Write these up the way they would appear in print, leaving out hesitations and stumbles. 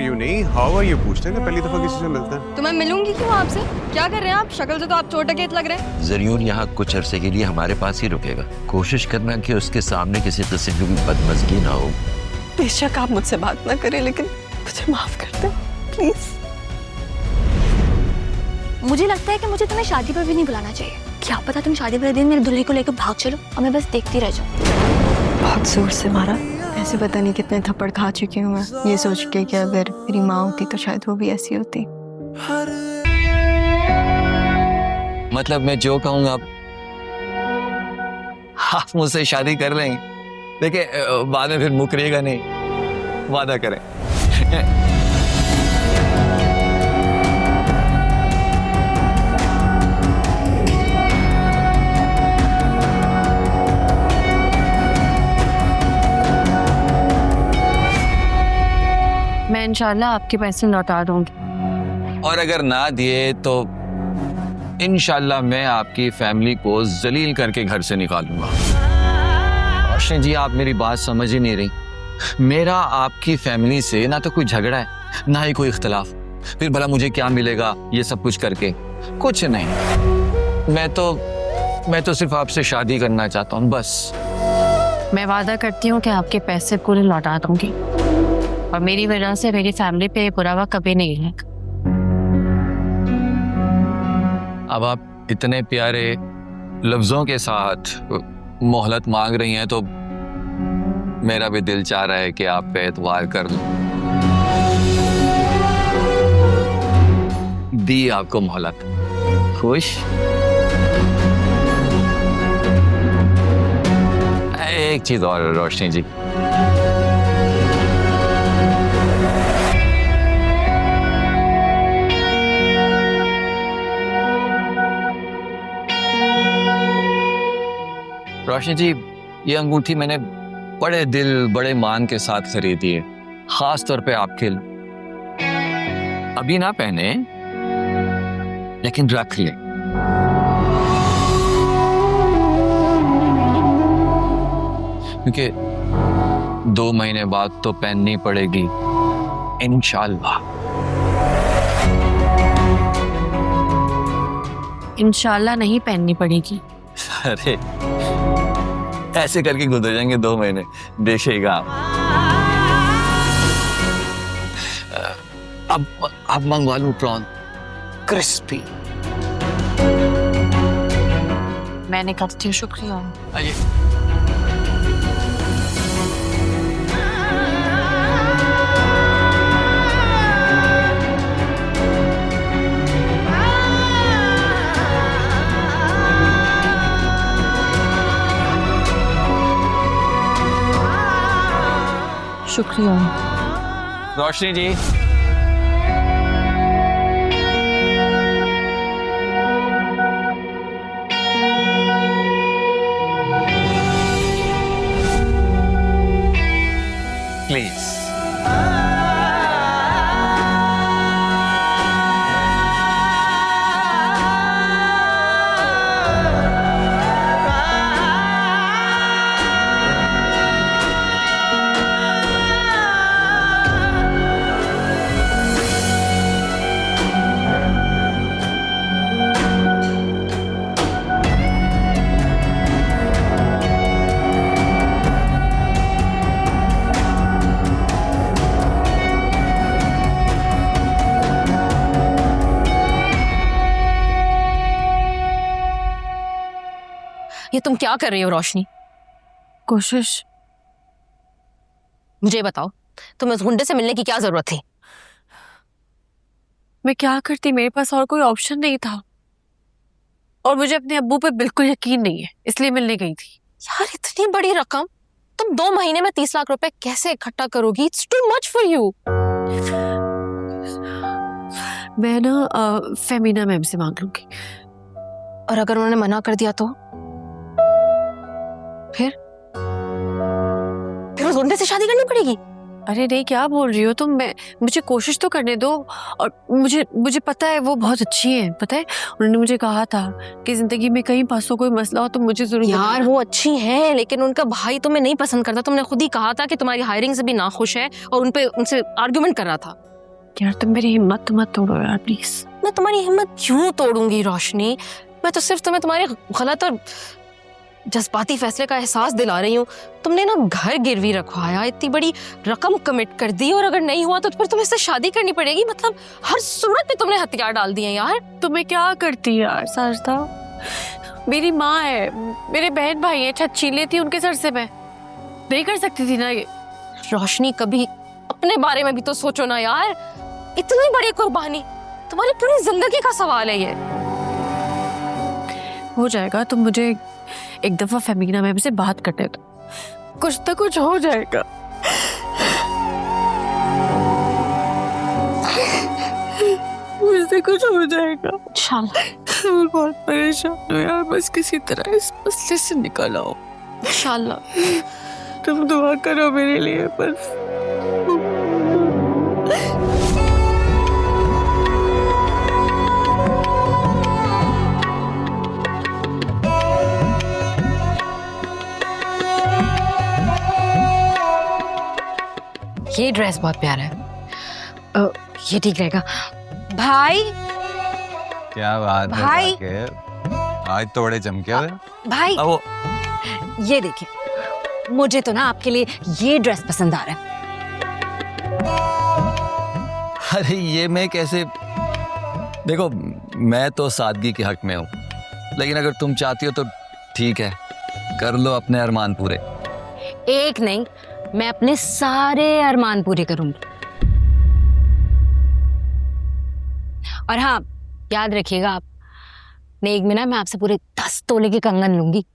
You नहीं how are you पूछते हैं कि पहली दफा किसी से मिलते हैं। तो मैं मिलूंगी क्यों आपसे? क्या कर रहे हैं आप? शक्ल से तो आप चोटकेत लग रहे हैं। ज़रियून यहाँ कुछ अरसे के लिए हमारे पास ही रुकेगा। कोशिश करना कि उसके सामने किसी किस्म की बदमज़गी ना हो। बेशक आप मुझसे बात ना करें, लेकिन मुझे माफ कर दें प्लीज। मुझे लगता है कि मुझे तुम्हें शादी पर भी नहीं बुलाना चाहिए। क्या पता तुम शादी वाले दिन मेरे दूल्हे को लेकर भाग चलो और मैं बस देखती रह जाऊं। बहुत जोर से मारा, ऐसे पता नहीं कितने थप्पड़ खा चुकी हूँ मैं, ये सोच के कि अगर मेरी माँ होती तो शायद वो भी ऐसी होती। मतलब मैं जो कहूँगा आप मुझसे शादी कर लेंगे? देखिए बाद में फिर मुकरेगा नहीं, वादा करें। मैं इंशाल्लाह आपके पैसे लौटा दूंगी। और अगर ना दिए तो इंशाल्लाह मैं आपकी फैमिली को जलील करके घर से निकालूंगा। रोशनी जी आप मेरी बात समझ ही नहीं रही। मेरा आपकी फैमिली से ना तो कोई झगड़ा है ना ही कोई इख्तलाफ। फिर भला मुझे क्या मिलेगा ये सब कुछ करके? कुछ नहीं। मैं तो सिर्फ आपसे शादी करना चाहता हूँ बस। मैं वादा करती हूँ कि आपके पैसे पूरे लौटा दूंगी और मेरी वजह से मेरी फैमिली पे बुरा वक्त कभी नहीं आएगा। अब आप इतने प्यारे लफ्जों के साथ मोहलत मांग रही हैं तो मेरा भी दिल चाह रहा है कि आप पे एतवार कर लूं। दी आपको मोहलत। खुश? एक चीज और रोशनी जी, रोशनी जी ये अंगूठी मैंने बड़े दिल बड़े मान के साथ खरीदी है, खास तौर पे आपके लिए। अभी ना पहने लेकिन रख ले। क्योंकि 2 महीने बाद तो पहननी पड़ेगी इंशाल्लाह। इंशाल्लाह नहीं पहननी पड़ेगी। अरे ऐसे करके गुजर जाएंगे 2 महीने, देखिएगा आप। अब मंगवा लूं प्रॉन क्रिस्पी। मैंने कहा था शुक्रिया। आइए। शुक्रिया। रोशनी जी प्लीज। ये तुम क्या कर रही हो रोशनी? कोशिश। मुझे बताओ तुम्हें उस गुंडे से मिलने की क्या जरूरत थी? मैं क्या करती, मेरे पास और कोई ऑप्शन नहीं था और मुझे अपने अब्बू पे बिल्कुल यकीन नहीं है, इसलिए मिलने गई थी। यार इतनी बड़ी रकम तुम 2 महीने में 30 लाख रुपए कैसे इकट्ठा करोगी? It's too much for you. मैं ना फेमिना मैम से मांग लूंगी। और अगर उन्होंने मना कर दिया तो फिर उस गुंडे से शादी करनी पड़ेगी? अरे नहीं, क्या बोल रही हो तुम? मुझे कोशिश तो करने दो। और मुझे पता है वो बहुत अच्छी है, पता है उन्होंने मुझे कहा था कि जिंदगी में कहीं पासों कोई मसला हो तो मुझे जरूर। यार वो अच्छी है लेकिन उनका भाई तुम्हें नहीं पसंद करता। तुमने खुद ही कहा था कि तुम्हारी हायरिंग से भी नाखुश है और उनसे आर्गुमेंट कर रहा था। यार तुम मेरी हिम्मत मत तोड़ो यार प्लीज। मैं तुम्हारी हिम्मत क्यों तोड़ूंगी रोशनी? मैं तो सिर्फ तुम्हें तुम्हारे गलत और जज्बाती फैसले का एहसास दिला रही हूँ। तुमने ना घर गिरवी रखवाया, इतनी बड़ी रकम कमिट कर दी, और अगर नहीं हुआ तो फिर तुम्हें इससे शादी करनी पड़ेगी। मतलब हर सूरत पे तुमने हथियार डाल दिए यार। तुम्हें क्या करती यार साजदा? मेरी माँ है, मेरे बहन भाई है, छत छीन लेती उनके सर से मैं नहीं कर सकती थी ना ये? रोशनी कभी अपने बारे में भी तो सोचो ना यार। इतनी बड़ी कुर्बानी, तुम्हारी पूरी जिंदगी का सवाल है ये। हो जाएगा, तुम मुझे एक दफा फेमीना मैम से बात करने दो, कुछ तो कुछ हो जाएगा। मुझसे कुछ हो जाएगा इंशाल्लाह। मैं बहुत परेशान हूँ यार, बस किसी तरह इस मसले से निकल आओ। इंशाल्लाह। तुम दुआ करो मेरे लिए बस। ये ड्रेस बहुत प्यारा है, ये ठीक रहेगा। भाई क्या बात है भाई। राकेब? आज तो बड़े चमके हुए। भाई अब वो ये देखिए, मुझे तो ना आपके लिए ये ड्रेस पसंद आ रहा है। अरे ये मैं कैसे, देखो मैं तो सादगी के हक में हूँ, लेकिन अगर तुम चाहती हो तो ठीक है, कर लो अपने अरमान पूरे। एक नहीं, मैं अपने सारे अरमान पूरे करूंगी। और हाँ, याद रखिएगा आप, नेक में ना मैं आपसे पूरे 10 तोले के कंगन लूंगी।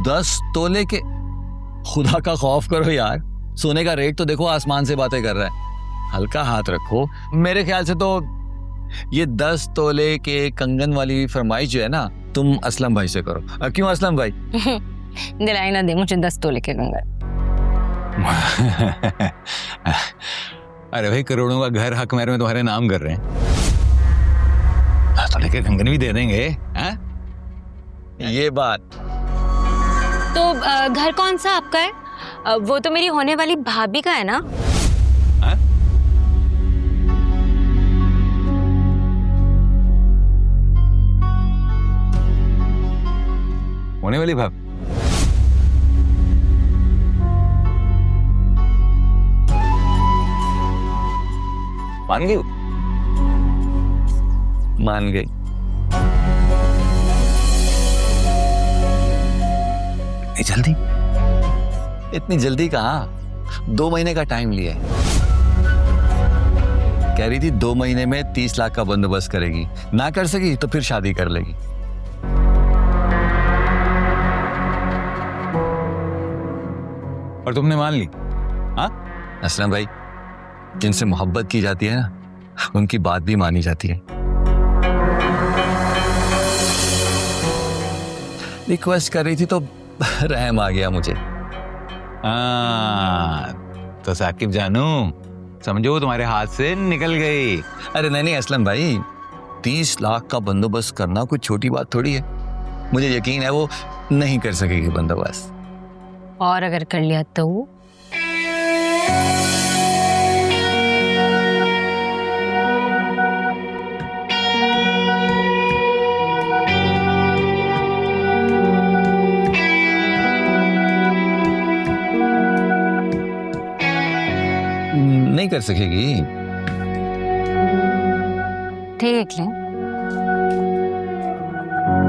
10 तोले के? खुदा का खौफ करो यार, सोने का रेट तो देखो आसमान से बातें कर रहा है, हल्का हाथ रखो। मेरे ख्याल से तो ये 10 तोले के कंगन वाली फरमाइश जो है ना, तुम असलम भाई से करो। क्यों असलम भाई? दिलाई ना दे मुझे 10 तोले के कंगन। अरे भाई, करोड़ों का घर हक महर में तुम्हारे नाम कर रहे हैं, तो लेके कंगन भी दे देंगे। हैं? ये बात। तो घर कौन सा आपका है? वो तो मेरी होने वाली भाभी का है ना? हैं? होने वाली भाभी? मान गई? मान गई। इतनी जल्दी? इतनी जल्दी कहाँ, 2 महीने का टाइम लिया है। कह रही थी 2 महीने में 30 लाख का बंदोबस्त करेगी, ना कर सकी तो फिर शादी कर लेगी। और तुमने मान ली? हाँ? असलम भाई, जिनसे मोहब्बत की जाती है ना, उनकी बात भी मानी जाती है। रिक्वेस्ट कर रही थी तो रहम आ गया मुझे। तो साकिब जानू, समझो तुम्हारे हाथ से निकल गई। अरे नहीं असलम भाई, 30 लाख का बंदोबस्त करना कोई छोटी बात थोड़ी है। मुझे यकीन है वो नहीं कर सकेगी बंदोबस्त। और अगर कर लिया तो? नहीं कर सकेगी। देख लें।